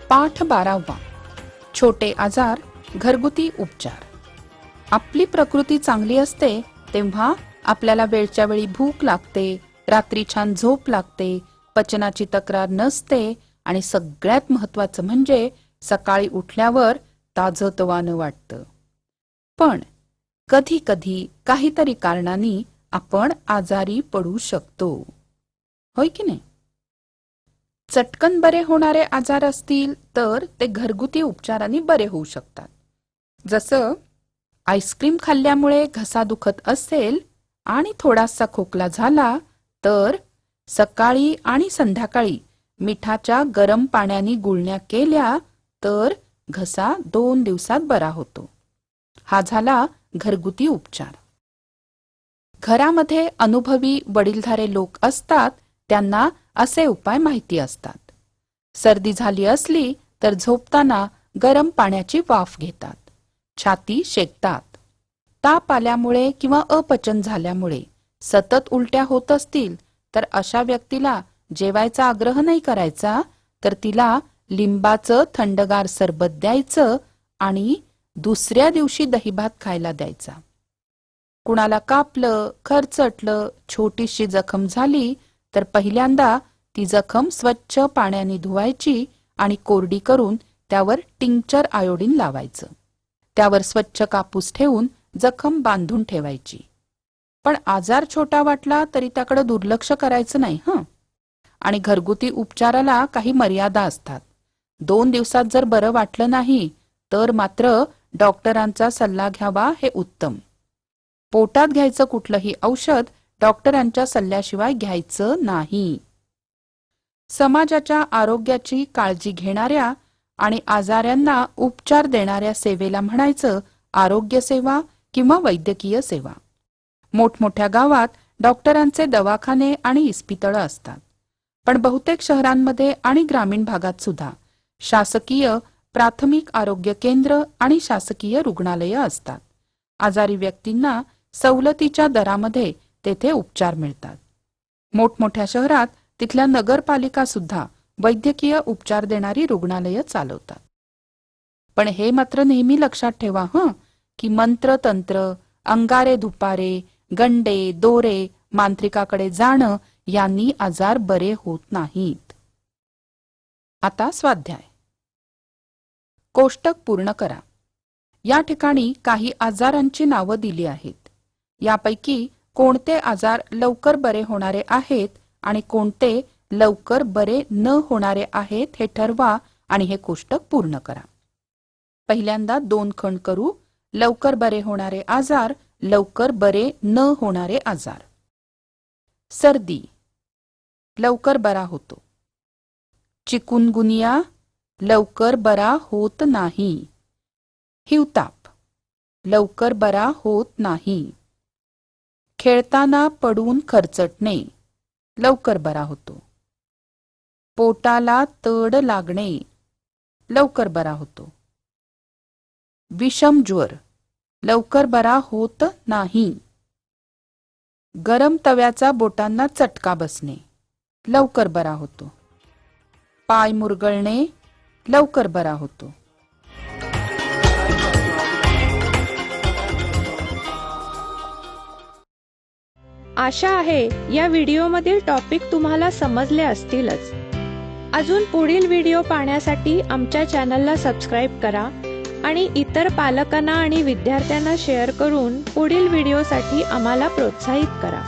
पाठ 12वा. छोटे आजार, घरगुती उपचार. आपली प्रकृती चांगली असते तेव्हा आपल्याला वेळच्या वेळी भूक लागते, रात्री छान झोप लागते, पचनाची तक्रार नसते आणि सगळ्यात महत्त्वाचं म्हणजे सकाळी उठल्यावर ताजतवानं वाटतं. पण कधी कधी काहीतरी कारणांनी आपण आजारी पडू शकतो, होय की नाही? चटकन बरे होणारे आजार असतील तर ते घरगुती उपचारांनी बरे होऊ शकतात. जसं आईस्क्रीम खाल्ल्यामुळे घसा दुखत असेल आणि थोडासा खोकला झाला तर सकाळी आणि संध्याकाळी मिठाच्या गरम पाण्याने गुळण्या केल्या तर घसा 2 दिवसात बरा होतो. हा झाला घरगुती उपचार. घरामध्ये अनुभवी वडीलधारे लोक असतात, त्यांना असे उपाय माहिती असतात. सर्दी झाली असली तर झोपताना गरम पाण्याची वाफ घेतात, छाती शेकतात. ताप आल्यामुळे किंवा अपचन झाल्यामुळे सतत उलट्या होत असतील तर अशा व्यक्तीला जेवायचा आग्रह नाही करायचा, तर तिला लिंबाचं थंडगार सरबत द्यायचं आणि दुसऱ्या दिवशी दहीभात खायला द्यायचा. कुणाला कापलं, खरचटलं, छोटीशी जखम झाली तर पहिल्यांदा ती जखम स्वच्छ पाण्याने धुवायची आणि कोरडी करून त्यावर टिंक्चर आयोडीन लावायचं. त्यावर स्वच्छ कापूस ठेवून जखम बांधून ठेवायची. पण आजार छोटा वाटला तरी त्याकडे दुर्लक्ष करायचं नाही हं. आणि घरगुती उपचाराला काही मर्यादा असतात. 2 दिवसात जर बरं वाटलं नाही तर मात्र डॉक्टरांचा सल्ला घ्यावा हे उत्तम. पोटात घ्यायचं कुठलंही औषध डॉक्टरांच्या सल्ल्याशिवाय घ्यायचं नाही. समाजाच्या आरोग्याची काळजी घेणाऱ्या आणि आजाऱ्यांना उपचार देणाऱ्या सेवेला म्हणायचं आरोग्य सेवा किंवा वैद्यकीय सेवा. मोठमोठ्या गावात डॉक्टरांचे दवाखाने आणि इस्पितळं असतात. पण बहुतेक शहरांमध्ये आणि ग्रामीण भागात सुद्धा शासकीय प्राथमिक आरोग्य केंद्र आणि शासकीय रुग्णालयं असतात. आजारी व्यक्तींना सवलतीच्या दरामध्ये तेथे उपचार मिळतात. मोठमोठ्या शहरात तिथल्या नगरपालिका सुद्धा वैद्यकीय उपचार देणारी रुग्णालयं चालवतात. पण हे मात्र नेहमी लक्षात ठेवा की मंत्रतंत्र, अंगारे धुपारे, गंडे दोरे, मांत्रिकाकडे जाणं यांनी आजार बरे होत नाहीत. आता स्वाध्याय. कोष्टक पूर्ण करा. या ठिकाणी काही आजारांची नावं दिली आहेत. यापैकी कोणते आजार लवकर बरे होणारे आहेत आणि कोणते लवकर बरे न होणारे आहेत हे ठरवा आणि हे कोष्टक पूर्ण करा. पहिल्यांदा 2 खंड करू. लवकर बरे होणारे आजार, लवकर बरे न होणारे आजार. सर्दी लवकर बरा होतो. चिकुनगुनिया लवकर बरा होत नाही. हिवताप लवकर बरा होत नाही. खेळताना पडून खरचटणे लवकर बरा होतो. पोटाला तड लागणे लवकर बरा होतो. विषम ज्वर लवकर बरा होत नाही. गरम तव्याचा बोटांना चटका बसणे लवकर बरा होतो. पाय मुरगळणे लवकर बरा होतो. आशा आहे या व्हिडिओमधील टॉपिक तुम्हाला समजले असतीलच. अजून पुढील व्हिडिओ पाहण्यासाठी आमच्या चॅनलला सबस्क्राईब करा आणि इतर पालकांना आणि विद्यार्थ्यांना शेअर करून पुढील व्हिडिओसाठी आम्हाला प्रोत्साहित करा.